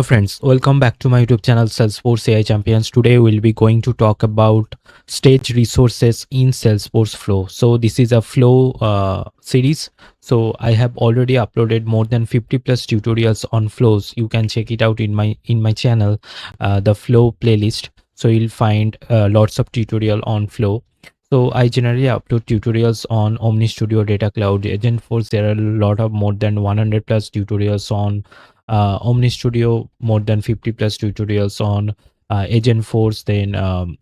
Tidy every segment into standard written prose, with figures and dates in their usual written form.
Hello friends, welcome back to my YouTube channel Salesforce AI Champions. Today we'll be going to talk about stage resources in Salesforce Flow. So this is a Flow series. So I have already uploaded more than 50 plus tutorials on flows. You can check it out in my channel, the Flow playlist. So you'll find lots of tutorial on Flow. So I generally upload tutorials on Omni Studio, Data Cloud, Agentforce. There are a lot of more than 100 plus tutorials on Omni Studio, more than 50 plus tutorials on Agentforce, then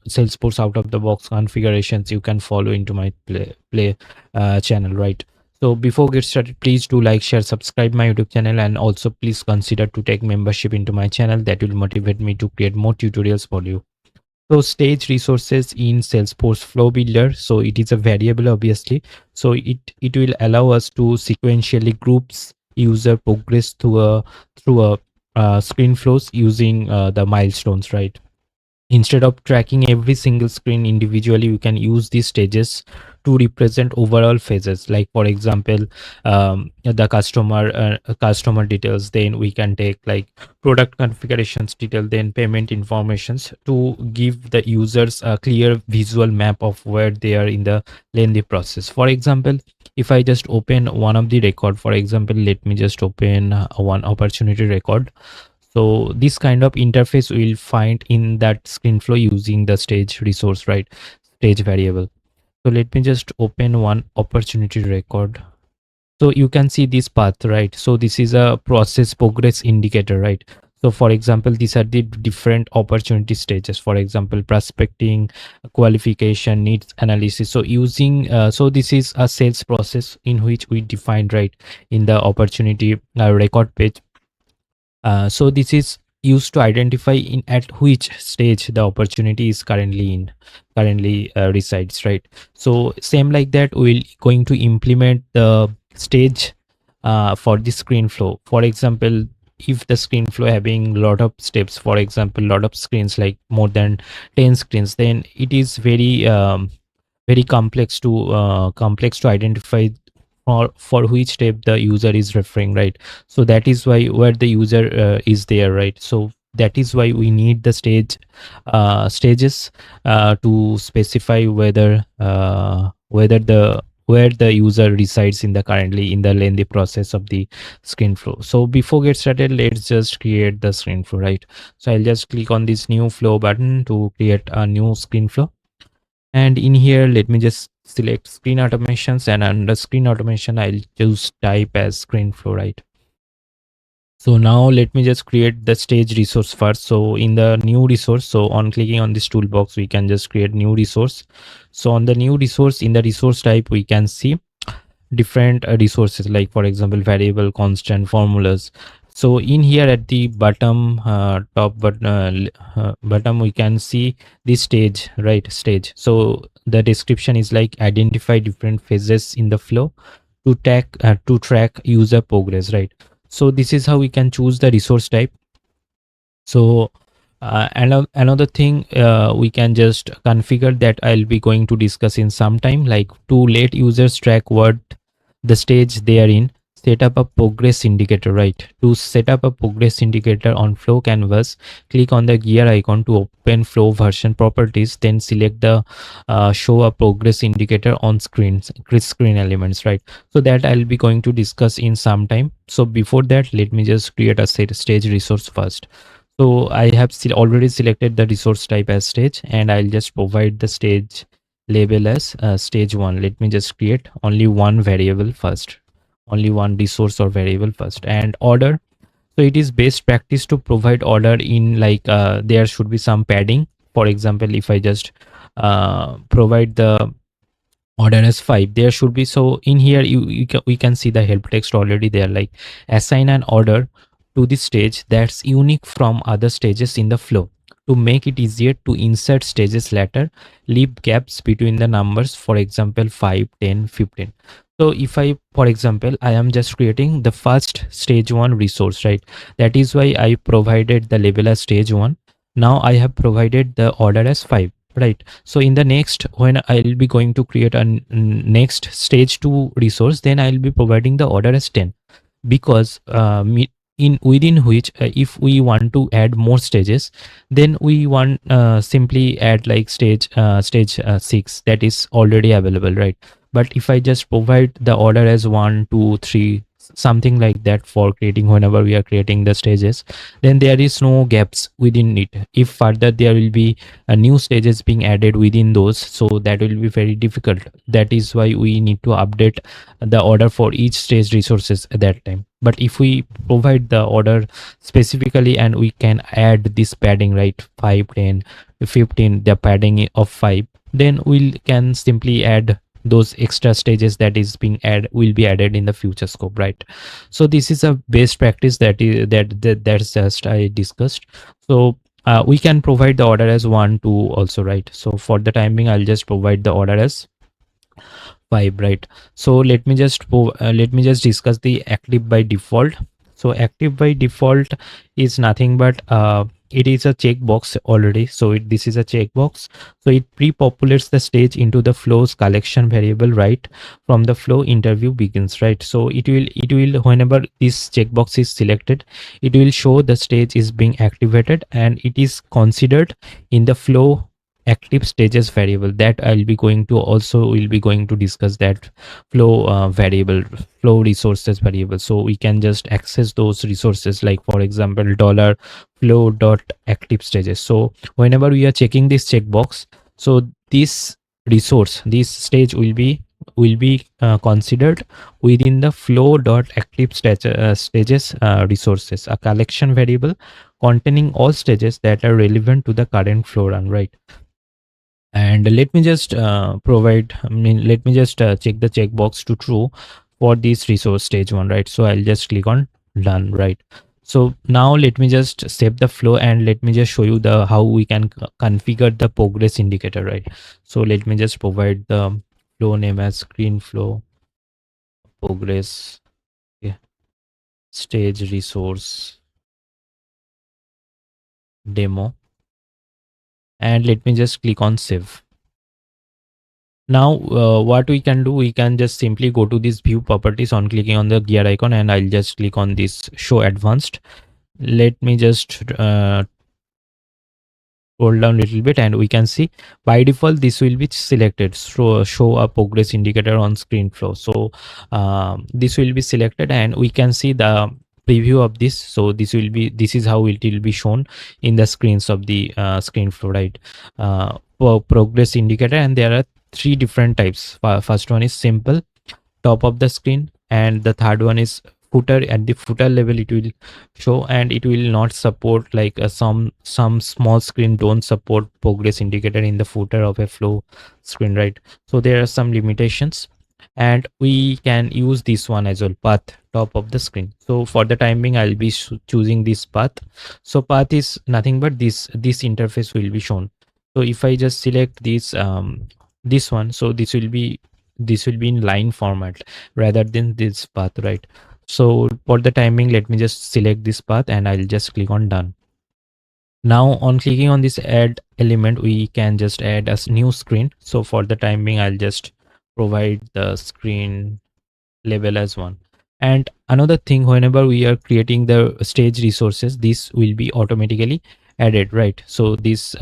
Salesforce out of the box configurations you can follow into my play channel, right? So before get started, please do like, share, subscribe my YouTube channel, and also please consider to take membership into my channel. That will motivate me to create more tutorials for you. So stage resources in Salesforce Flow Builder. So it is a variable, obviously. So it will allow us to sequentially groups user progress through a screen flows using the milestones, right? Instead of tracking every single screen individually, we can use these stages to represent overall phases. Like for example, the customer details. Then we can take like product configurations detail, then payment informations to give the users a clear visual map of where they are in the lengthy process. For example, if I just open one of the record, for example, let me just open one opportunity record. So this kind of interface we'll find in that screen flow using the stage resource, right? Stage variable. So let me just open one opportunity record. So you can see this path, right? So this is a process progress indicator, right? So for example, these are the different opportunity stages. For example, prospecting, qualification, needs analysis. So using, so this is a sales process in which we defined, right, in the opportunity record page. So this is used to identify in at which stage the opportunity is currently resides, right? So same like that, we'll going to implement the stage for the screen flow. For example, if the screen flow having lot of steps, for example, lot of screens, like more than 10 screens, then it is very complex to identify for which step the user is referring, right? So that is why where the user is there, right? So that is why we need the stages to specify where the user resides in the currently in the lengthy process of the screen flow. So before get started, let's just create the screen flow, right? So I'll just click on this new flow button to create a new screen flow. And in here, let me just select screen automations, and under screen automation, I'll just type as screen flow, right? So now let me just create the stage resource first. So in the new resource, so on clicking on this toolbox, we can just create new resource. So on the new resource, in the resource type, we can see different resources, like for example, variable, constant, formulas. So in here at the bottom bottom, we can see this stage, right? Stage. So the description is like identify different phases in the flow to track user progress, right? So this is how we can choose the resource type. So another thing, we can just configure that I'll be going to discuss in some time, like to let users track what the stage they are in. Set up a progress indicator, right? To set up a progress indicator on flow canvas, click on the gear icon to open flow version properties, then select the show a progress indicator on screen elements, right? So that I'll be going to discuss in some time. So before that, let me just create a stage resource first. So I have already selected the resource type as stage, and I'll just provide the stage label as stage 1. Let me just create only one variable first, only one resource or variable first. And order, so it is best practice to provide order in like there should be some padding. For example, if I just provide the order as 5, there should be, so in here we can see the help text already there, like assign an order to the stage that's unique from other stages in the flow. To make it easier to insert stages later, leave gaps between the numbers, for example 5, 10, 15. So if I, for example, I am just creating the first stage 1 resource, right? That is why I provided the label as stage 1. Now I have provided the order as 5, right? So in the next, when I'll be going to create a next stage 2 resource, then I'll be providing the order as 10, because in within which if we want to add more stages, then we want simply add like stage 6 that is already available, right? But if I just provide the order as 1 2 3, something like that, for creating whenever we are creating the stages, then there is no gaps within it. If further there will be new stages being added within those, so that will be very difficult. That is why we need to update the order for each stage resources at that time. But if we provide the order specifically and we can add this padding, right, 5 10 15, the padding of 5, then we can simply add those extra stages that is being add will be added in the future scope, right? So this is a best practice that's just I discussed. So we can provide the order as 1 2 also, right? So for the time being, I'll just provide the order as 5, right? So let me just discuss the active by default. So active by default is nothing but it is a checkbox already. So this is a checkbox. So it pre-populates the stage into the flows collection variable right from the flow interview begins, right? So it will whenever this checkbox is selected, it will show the stage is being activated and it is considered in the flow active stages variable. That I'll be going to also will be going to discuss that flow variable, flow resources variable. So we can just access those resources, like for example dollar flow dot active stages. So whenever we are checking this checkbox, so this resource, this stage will be considered within the flow dot active stages resources, a collection variable containing all stages that are relevant to the current flow run, right? And let me just let me just check the checkbox to true for this resource stage 1, right? So I'll just click on done, right? So now let me just save the flow and let me just show you the how we can configure the progress indicator, right? So let me just provide the flow name as screen flow progress, okay, stage resource demo, and let me just click on save. Now what we can do, we can just simply go to this view properties on clicking on the gear icon, and I'll just click on this show advanced. Let me just scroll down a little bit and we can see by default this will be selected, so show a progress indicator on screen flow. So this will be selected and we can see the preview of this. So this is how it will be shown in the screens of the screen flow, right? Progress indicator, and there are three different types. First one is simple, top of the screen, and the third one is footer. At the footer level it will show, and it will not support like some small screen don't support progress indicator in the footer of a flow screen, right? So there are some limitations, and we can use this one as well, path, top of the screen. So for the time being, I'll be choosing this path. So path is nothing but this interface will be shown. So if I just select this one, so this will be in line format rather than this path, right? So for the timing, let me just select this path and I'll just click on done. Now on clicking on this add element, we can just add a new screen. So for the timing, I'll just provide the screen label as 1. And another thing, whenever we are creating the stage resources, this will be automatically added, right? So this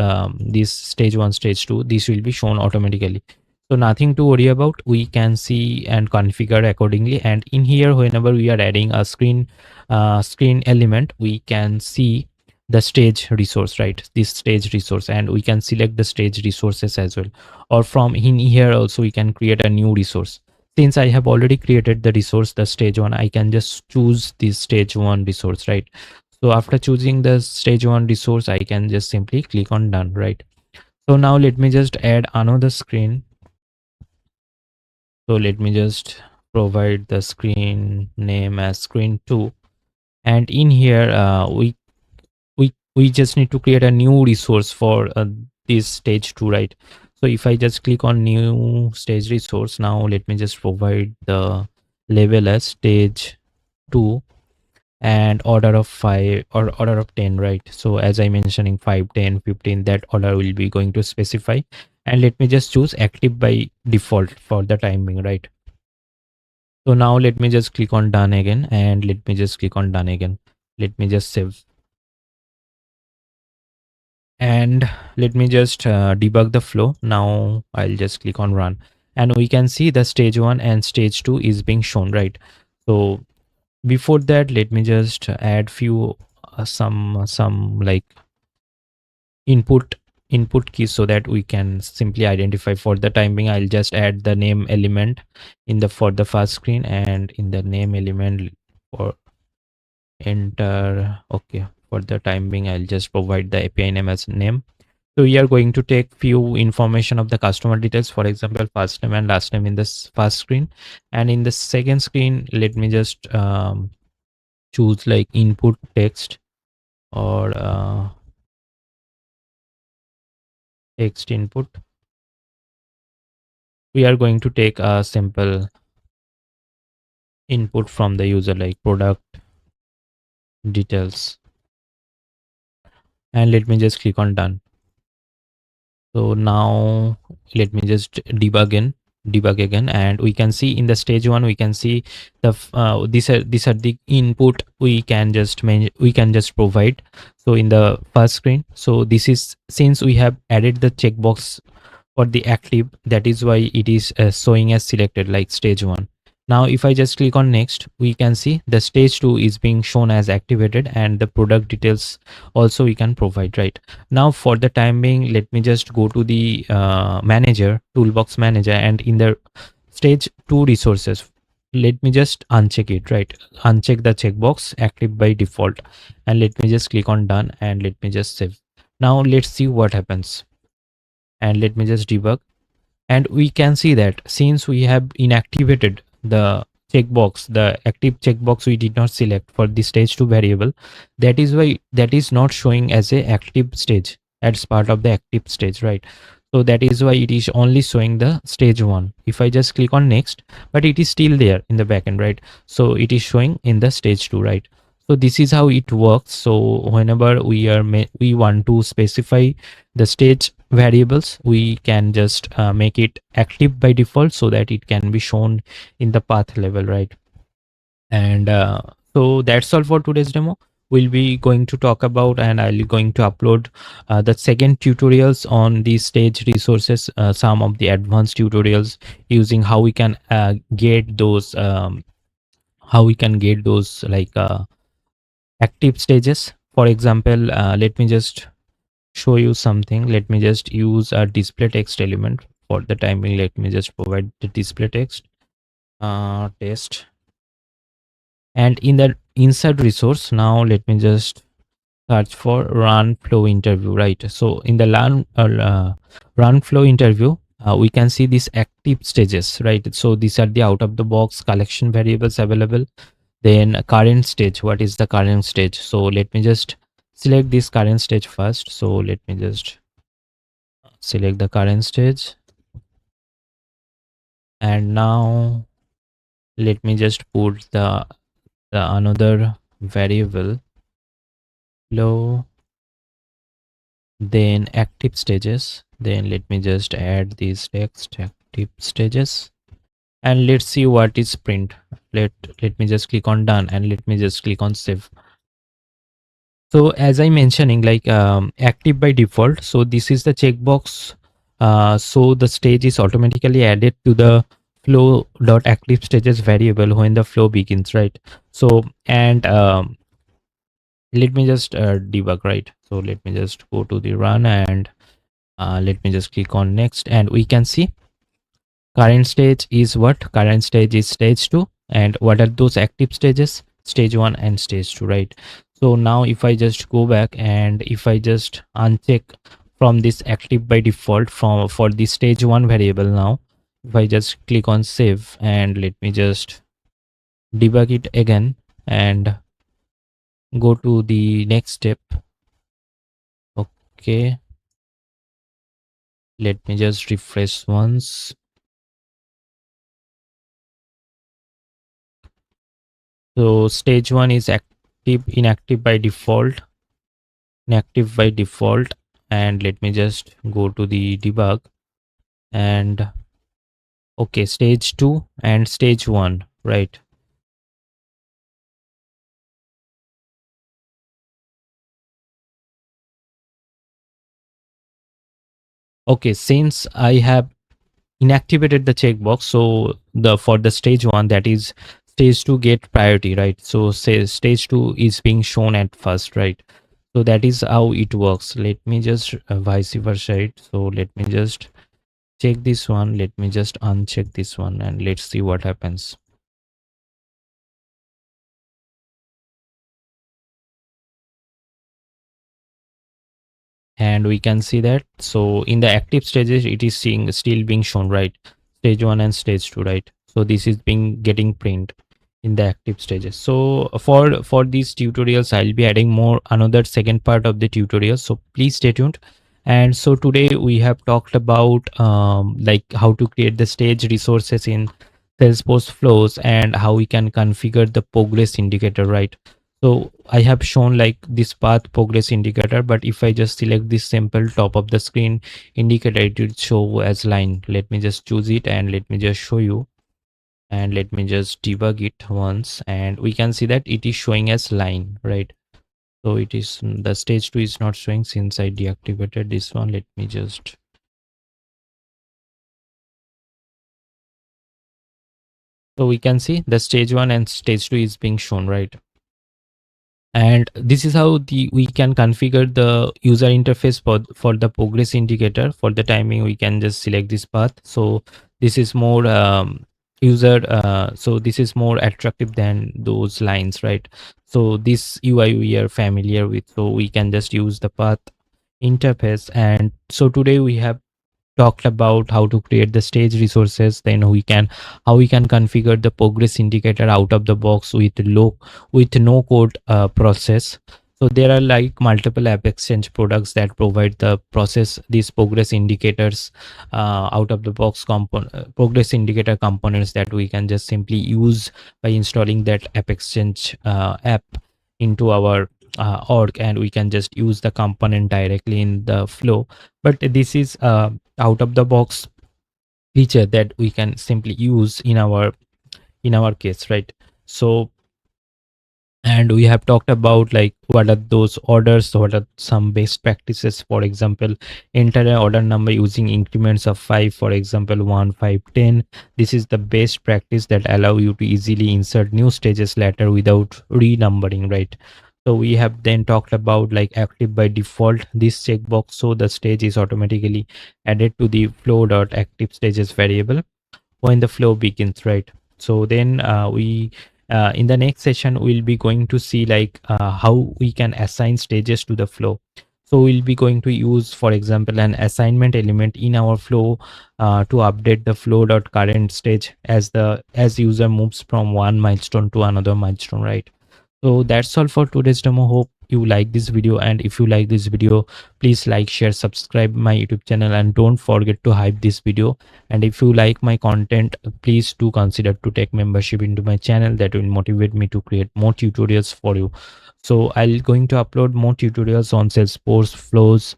stage 1 stage 2, this will be shown automatically. So nothing to worry about. We can see and configure accordingly. And in here, whenever we are adding a screen element, we can see the stage resource, right? This stage resource, and we can select the stage resources as well. Or from in here also we can create a new resource. Since I have already created the resource, the stage 1, I can just choose this stage 1 resource, right? So after choosing the stage 1 resource, I can just simply click on done, right? So now let me just add another screen. So let me just provide the screen name as screen 2, and in here we just need to create a new resource for this stage 2, right? So if I just click on new stage resource, now let me just provide the label as stage 2 and order of 5 or order of 10, right? So as I mentioning 5 10 15, that order will be going to specify. And let me just choose active by default for the timing, right? So now let me just click on done again, and let me just click on done again. Let me just save, and let me just debug the flow. Now I'll just click on run, and we can see the stage 1 and stage 2 is being shown, right? So before that, let me just add few some like input keys so that we can simply identify. For the time being, I'll just add the name element in the for the first screen, and in the name element for enter. Okay, for the time being, I'll just provide the API name as name. So we are going to take few information of the customer details, for example first name and last name in this first screen, and in the second screen let me just choose like input text, or text input. We are going to take a simple input from the user like product details, and let me just click on done. So now let me just debug again, and we can see in the stage 1 we can see the these are the input we can just we can just provide. So in the first screen, so this is since we have added the checkbox for the active, that is why it is showing as selected like stage 1. Now if I just click on next, we can see the stage 2 is being shown as activated, and the product details also we can provide, right? Now for the time being, let me just go to the manager, toolbox manager, and in the stage 2 resources, let me just uncheck it, right? Uncheck the checkbox active by default, and let me just click on done, and let me just save. Now let's see what happens, and let me just debug. And we can see that since we have inactivated the checkbox, the active checkbox we did not select for the stage 2 variable, that is why that is not showing as a active stage as part of the active stage, right? So that is why it is only showing the stage 1. If I just click on next, but it is still there in the backend, right? So it is showing in the stage 2, right? So this is how it works. So whenever we want to specify the stage variables, we can just make it active by default so that it can be shown in the path level, right? And so that's all for today's demo. We'll be going to talk about, and I'll be going to upload the second tutorials on the stage resources, some of the advanced tutorials using how we can get those like active stages. For example, let me just show you something. Let me just use a display text element. For the time being, let me just provide the display text test, and in the insert resource, now let me just search for run flow interview, right? So in the run flow interview, we can see these active stages, right? So these are the out of the box collection variables available. Then current stage, what is the current stage? So let me just select this current stage first. So let me just select the current stage, and now let me just put the another variable flow, then active stages. Then let me just add these text active stages, and let's see what is print. Let me just click on done, and let me just click on save. So as I mentioning, like active by default, so this is the checkbox. So the stage is automatically added to the flow.ActiveStages variable when the flow begins, right? So and let me just debug, right? So let me just go to the run, and let me just click on next, and we can see current stage is what? Current stage is stage 2, and what are those active stages? Stage 1 and stage 2, right? So now if I just go back, and if I just uncheck from this active by default from for the stage 1 variable, now if I just click on save, and let me just debug it again and go to the next step. Okay, let me just refresh once. So stage 1 is inactive by default, and let me just go to the debug, and okay, stage 2 and stage 1, right? Okay, since I have inactivated the checkbox, so the for the stage 1, that is stage 2 get priority, right? So say stage 2 is being shown at first, right? So that is how it works. Let me just vice versa it. So let me just check this one, let me just uncheck this one, and let's see what happens. And we can see that, so in the active stages it is seeing still being shown, right? Stage 1 and stage 2, right? So this is being getting print in the active stages. So for these tutorials I'll be adding more another second part of the tutorial, so please stay tuned. And so today we have talked about like how to create the stage resources in Salesforce flows and how we can configure the progress indicator, right? So I have shown like this path progress indicator, but if I just select this simple top of the screen indicator, it will show as line. Let me just choose it and let me just show you, and let me just debug it once, and we can see that it is showing as line, right? So it is, the stage 2 is not showing since I deactivated this one. Let me just, so we can see the stage 1 and stage 2 is being shown, right? And this is how the we can configure the user interface for the progress indicator. For the timing we can just select this path. So this is more user so this is more attractive than those lines, right? So this UI we are familiar with, so we can just use the path interface. And so today we have talked about how to create the stage resources, then we can how we can configure the progress indicator out of the box with no code process. So there are like multiple app exchange products that provide the process these progress indicators out of the box progress indicator components that we can just simply use by installing that app exchange app into our org, and we can just use the component directly in the flow. But this is out of the box feature that we can simply use in our case, right? So, and we have talked about like what are those orders, what are some best practices. For example, enter an order number using increments of 5, for example 1, 5, 10. This is the best practice that allow you to easily insert new stages later without renumbering, right? So we have then talked about like active by default this checkbox, so the stage is automatically added to the flow.ActiveStages variable when the flow begins, right? So then we in the next session we'll be going to see like how we can assign stages to the flow. So we'll be going to use, for example, an assignment element in our flow to update the flow.currentStage as user moves from one milestone to another milestone, right? So that's all for today's demo. Hope you like this video, and if you like this video, please like, share, subscribe my YouTube channel, and don't forget to hype this video. And if you like my content, please do consider to take membership into my channel. That will motivate me to create more tutorials for you. So I'll going to upload more tutorials on Salesforce flows,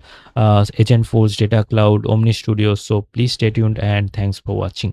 Agent Force, Data Cloud, Omni Studio. So please stay tuned, and thanks for watching.